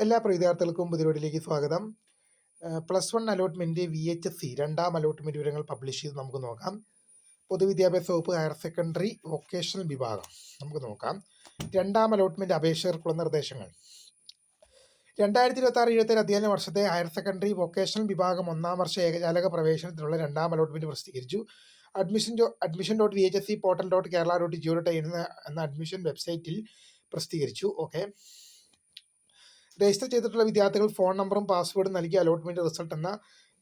എല്ലാ വിദ്യാർത്ഥികൾക്കും പുതിയതിലേക്ക് സ്വാഗതം. +1 അലോട്ട്മെന്റ് VHSE രണ്ടാം അലോട്ട്മെന്റ് വിവരങ്ങൾ പബ്ലിഷ് ചെയ്ത് നമുക്ക് നോക്കാം. പൊതുവിദ്യാഭ്യാസ വകുപ്പ് ഹയർ സെക്കൻഡറി വൊക്കേഷണൽ വിഭാഗം നമുക്ക് നോക്കാം. രണ്ടാം അലോട്ട്മെന്റ് അപേക്ഷകർക്കുള്ള നിർദ്ദേശങ്ങൾ. 2026-27 അധ്യയന വർഷത്തെ ഹയർ സെക്കൻഡറി വൊക്കേഷണൽ വിഭാഗം ഒന്നാം വർഷ ഏകജാലക പ്രവേശനത്തിനുള്ള രണ്ടാം അലോട്ട്മെന്റ് പ്രസിദ്ധീകരിച്ചു. admission.portal.kerala.go.in എന്ന അഡ്മിഷൻ വെബ്സൈറ്റിൽ പ്രസിദ്ധീകരിച്ചു. ഓക്കെ, രജിസ്റ്റർ ചെയ്തിട്ടുള്ള വിദ്യാർത്ഥികൾ ഫോൺ നമ്പറും പാസ്വേഡും നൽകി അലോട്ട്മെന്റ് റിസൾട്ട് എന്ന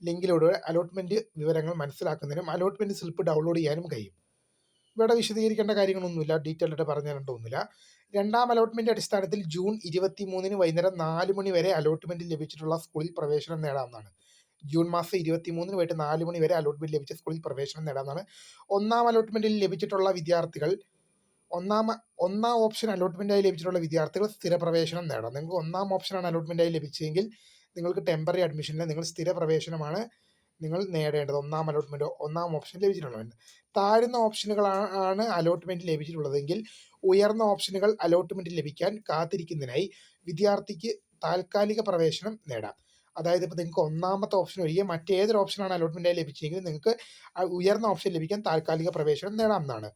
ലിങ്കിലൂടെ അലോട്ട്മെന്റ് വിവരങ്ങൾ മനസ്സിലാക്കുന്നതിനും അലോട്ട്മെന്റ് സ്ലിപ്പ് ഡൗൺലോഡ് ചെയ്യാനും കഴിയും. ഇവിടെ വിശദീകരിക്കേണ്ട കാര്യങ്ങളൊന്നുമില്ല, ഡീറ്റെയിൽ ആയിട്ട് പറഞ്ഞു തരേണ്ടതൊന്നുമില്ല. രണ്ടാം അലോട്ട്മെന്റ് അടിസ്ഥാനത്തിൽ ജൂൺ 23 വൈകുന്നേരം 4 മണി വരെ അലോട്ട്മെന്റ് ലഭിച്ചിട്ടുള്ള സ്കൂളിൽ പ്രവേശനം നേടാവുന്നതാണ്. ജൂൺ മാസം 23 വൈകിട്ട് 4 മണി വരെ അലോട്ട്മെന്റ് ലഭിച്ച സ്കൂളിൽ പ്രവേശനം നേടാവുന്നതാണ്. ഒന്നാം അലോട്ട്മെന്റിൽ ലഭിച്ചിട്ടുള്ള വിദ്യാർത്ഥികൾ ഒന്നാം ഓപ്ഷൻ അലോട്ട്മെന്റായി ലഭിച്ചിട്ടുള്ള വിദ്യാർത്ഥികൾ സ്ഥിര പ്രവേശനം നേടാം. നിങ്ങൾക്ക് ഒന്നാം ഓപ്ഷനാണ് അലോട്ട്മെന്റായി ലഭിച്ചെങ്കിൽ നിങ്ങൾക്ക് ടെമ്പററി അഡ്മിഷനിൽ നിങ്ങൾ സ്ഥിര പ്രവേശനമാണ് നിങ്ങൾ നേടേണ്ടത്. ഒന്നാം ഓപ്ഷൻ ലഭിച്ചിട്ടുള്ളത്. താഴ്ന്ന ഓപ്ഷനുകളാണ് അലോട്ട്മെന്റ് ലഭിച്ചിട്ടുള്ളതെങ്കിൽ ഉയർന്ന ഓപ്ഷനുകൾ അലോട്ട്മെന്റ് ലഭിക്കാൻ കാത്തിരിക്കുന്നതിനായി വിദ്യാർത്ഥിക്ക് താൽക്കാലിക പ്രവേശനം നേടാം. അതായത് ഇപ്പോൾ നിങ്ങൾക്ക് ഒന്നാമത്തെ ഓപ്ഷൻ ഒഴികെ മറ്റേതൊരു ഓപ്ഷനാണ് അലോട്ട്മെന്റായി ലഭിച്ചെങ്കിൽ നിങ്ങൾക്ക് ഉയർന്ന ഓപ്ഷൻ ലഭിക്കാൻ താൽക്കാലിക പ്രവേശനം നേടാവുന്നതാണ്.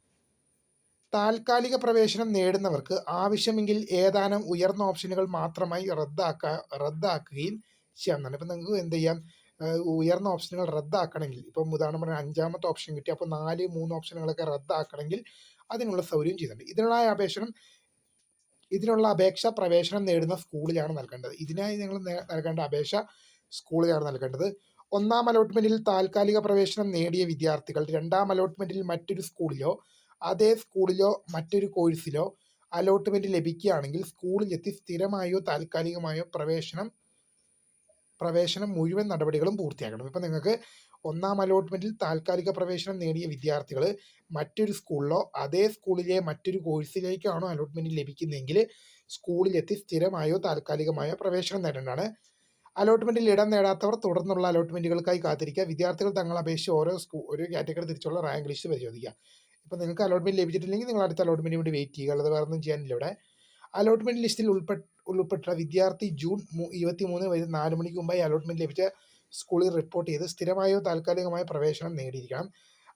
താൽക്കാലിക പ്രവേശനം നേടുന്നവർക്ക് ആവശ്യമെങ്കിൽ ഏതാനും ഉയർന്ന ഓപ്ഷനുകൾ മാത്രമായി റദ്ദാക്കുകയും ചെയ്യാവുന്നതാണ്. ഇപ്പം നിങ്ങൾക്ക് എന്ത് ചെയ്യാം, ഉയർന്ന ഓപ്ഷനുകൾ റദ്ദാക്കണമെങ്കിൽ, ഇപ്പം ഉദാഹരണം പറഞ്ഞാൽ 5ാമത്തെ ഓപ്ഷൻ കിട്ടി, അപ്പോൾ 4, 3 ഓപ്ഷനുകളൊക്കെ റദ്ദാക്കണമെങ്കിൽ അതിനുള്ള സൗകര്യം ചെയ്യുന്നുണ്ട്. ഇതിനുള്ള അപേക്ഷ പ്രവേശനം നേടുന്ന സ്കൂളിലാണ് നൽകേണ്ടത്. ഇതിനായി നിങ്ങൾ നൽകേണ്ട അപേക്ഷ സ്കൂളിലാണ് നൽകേണ്ടത്. ഒന്നാം അലോട്ട്മെന്റിൽ താൽക്കാലിക പ്രവേശനം നേടിയ വിദ്യാർത്ഥികൾ രണ്ടാം അലോട്ട്മെന്റിൽ മറ്റൊരു സ്കൂളിലോ അതേ സ്കൂളിലോ മറ്റൊരു കോഴ്സിലോ അലോട്ട്മെന്റ് ലഭിക്കുകയാണെങ്കിൽ സ്കൂളിലെത്തി സ്ഥിരമായോ താൽക്കാലികമായോ പ്രവേശനം മുഴുവൻ നടപടികളും പൂർത്തിയാക്കണം. ഇപ്പം നിങ്ങൾക്ക് ഒന്നാം അലോട്ട്മെന്റിൽ താൽക്കാലിക പ്രവേശനം നേടിയ വിദ്യാർത്ഥികൾ മറ്റൊരു സ്കൂളിലോ അതേ സ്കൂളിലെ മറ്റൊരു കോഴ്സിലേക്കാണോ അലോട്ട്മെന്റ് ലഭിക്കുന്നതെങ്കിൽ സ്കൂളിലെത്തി സ്ഥിരമായോ താൽക്കാലികമായോ പ്രവേശനം നേടേണ്ടതാണ്. അലോട്ട്മെന്റിൽ ഇടം നേടാത്തവർ തുടർന്നുള്ള അലോട്ട്മെന്റുകൾക്കായി കാത്തിരിക്കുക. വിദ്യാർത്ഥികൾ തങ്ങൾ അപേക്ഷിച്ച് ഓരോ കാറ്റഗറി തിരിച്ചുള്ള റാങ്ക് ലിസ്റ്റ് പരിശോധിക്കുക. ഇപ്പം നിങ്ങൾക്ക് അലോട്ട്മെന്റ് ലഭിച്ചിട്ടില്ലെങ്കിൽ നിങ്ങൾ അടുത്ത അലോട്ട്മെന്റിന് വേണ്ടി വെയിറ്റ് ചെയ്യുക, അല്ലാതെ വേറെ ഒന്നും ചെയ്യാനില്ല. ഇവിടെ അലോട്ട്മെന്റ് ലിസ്റ്റിൽ ഉൾപ്പെട്ട വിദ്യാർത്ഥി ജൂൺ 23 വരെ 4 മണിക്ക് മുമ്പായി അലോട്ട്മെന്റ് ലഭിച്ച സ്കൂളിൽ റിപ്പോർട്ട് ചെയ്ത് സ്ഥിരമായോ താൽക്കാലികമായോ പ്രവേശനം നേടിയിരിക്കണം.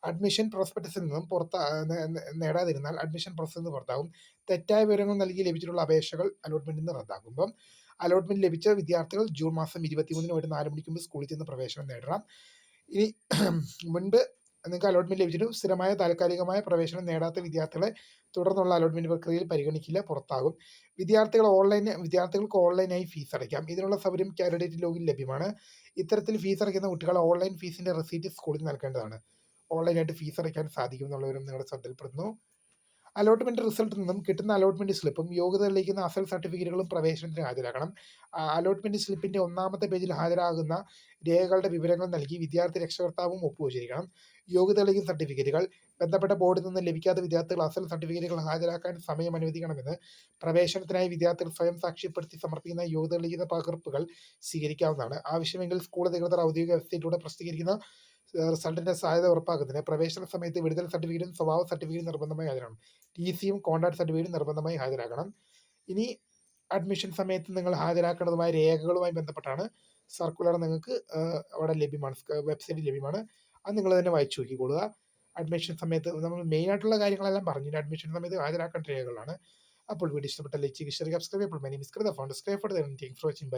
അഡ്മിഷൻ പ്രോസ്പെക്ടസിൽ നിന്നും നേടാതിരുന്നാൽ അഡ്മിഷൻ പ്രോസസ്സിൽ നിന്ന് പുറത്താകും. തെറ്റായ വിവരങ്ങൾ നൽകി ലഭിച്ചിട്ടുള്ള അപേക്ഷകൾ അലോട്ട്മെന്റിൽ നിന്ന് റദ്ദാക്കുമ്പം അലോട്ട്മെന്റ് ലഭിച്ച വിദ്യാർത്ഥികൾ ജൂൺ മാസം 23 വരെ 4 മണിക്ക് മുമ്പ് സ്കൂളിൽ ചെന്ന് പ്രവേശനം നേടണം. ഇനി മുൻപ് നിങ്ങൾക്ക് അലോട്ട്മെന്റ് ലഭിച്ചിട്ട് സ്ഥിരമായ താൽക്കാലികമായ പ്രവേശനം നേടാത്ത വിദ്യാർത്ഥികളെ തുടർന്നുള്ള അലോട്ട്മെന്റ് പ്രക്രിയയിൽ പരിഗണിക്കില്ല, പുറത്താകും. വിദ്യാർത്ഥികൾക്ക് ഓൺലൈനായി ഫീസ് അടയ്ക്കാം. ഇതിനുള്ള സൗകര്യം കാൻഡിഡേറ്റ് ലോഗിൻ ലഭ്യമാണ്. ഇത്തരത്തിൽ ഫീസ് അടയ്ക്കുന്ന കുട്ടികൾ ഓൺലൈൻ ഫീസിന്റെ റെസീറ്റ് സ്കൂളിൽ നൽകേണ്ടതാണ്. ഓൺലൈനായിട്ട് ഫീസ് അടയ്ക്കാൻ സാധിക്കും എന്നുള്ളവരും നിങ്ങളുടെ ശ്രദ്ധയിൽപ്പെടുന്നു. അലോട്ട്മെന്റ് റിസൾട്ടിൽ നിന്നും കിട്ടുന്ന അലോട്ട്മെന്റ് സ്ലിപ്പും യോഗ്യത തെളിയിക്കുന്ന അസൽ സർട്ടിഫിക്കറ്റുകളും പ്രവേശനത്തിന് ഹാജരാക്കണം. അലോട്ട്മെന്റ് സ്ലിപ്പിന്റെ ഒന്നാമത്തെ പേജിൽ ഹാജരാകുന്ന രേഖകളുടെ വിവരങ്ങൾ നൽകി വിദ്യാർത്ഥി രക്ഷകർത്താവും ഒപ്പുവച്ചിരിക്കണം. യോഗ്യത തെളിയിക്കുന്ന സർട്ടിഫിക്കറ്റുകൾ ബന്ധപ്പെട്ട ബോർഡിൽ നിന്ന് ലഭിക്കാത്ത വിദ്യാർത്ഥികൾ അസൽ സർട്ടിഫിക്കറ്റുകൾ ഹാജരാക്കാൻ സമയം അനുവദിക്കണമെന്ന് പ്രവേശനത്തിനായി വിദ്യാർത്ഥികൾ സ്വയം സാക്ഷ്യപ്പെടുത്തി സമർപ്പിക്കുന്ന യോഗ്യത തെളിയിക്കുന്ന പകർപ്പുകൾ സ്വീകരിക്കാവുന്നതാണ്. ആവശ്യമെങ്കിൽ സ്കൂൾ അധികൃതർ ഔദ്യോഗിക വെബ്സൈറ്റിലൂടെ പ്രസിദ്ധീകരിക്കുന്ന റിസൾട്ടിന്റെ സാധ്യത ഉറപ്പാക്കുന്നതിന് പ്രവേശന സമയത്ത് വിടുതൽ സർട്ടിഫിക്കറ്റും സ്വഭാവ സർട്ടിഫിക്കറ്റും നിർബന്ധമായി ഹാജരാക്കണം. TCയും കോൺട്രാക്ട് സർട്ടിഫിക്കറ്റും നിർബന്ധമായി ഹാജരാക്കണം. ഇനി അഡ്മിഷൻ സമയത്ത് നിങ്ങൾ ഹാജരാക്കേണ്ടതുമായ രേഖകളുമായി ബന്ധപ്പെട്ടാണ് സർക്കുലർ നിങ്ങൾക്ക് അവിടെ ലഭ്യമാണ്, വെബ്സൈറ്റിൽ ലഭ്യമാണ്. അത് നിങ്ങൾ തന്നെ വായിച്ചു നോക്കിക്കൊള്ളുക. അഡ്മിഷൻ സമയത്ത് നമ്മൾ മെയിനായിട്ടുള്ള കാര്യങ്ങളെല്ലാം പറഞ്ഞു. അഡ്മിഷൻ സമയത്ത് ഹാജരാക്കേണ്ട രേഖകളാണ്. അപ്പോൾ വീഡിയോ ഇഷ്ടപ്പെട്ട ലൈക്ക് ചെയ്യുക, ഷെയർ ചെയ്യുക, സബ്സ്ക്രൈബ് ചെയ്യുക. My name is Kritha, founder, subscribe for the for watching. By.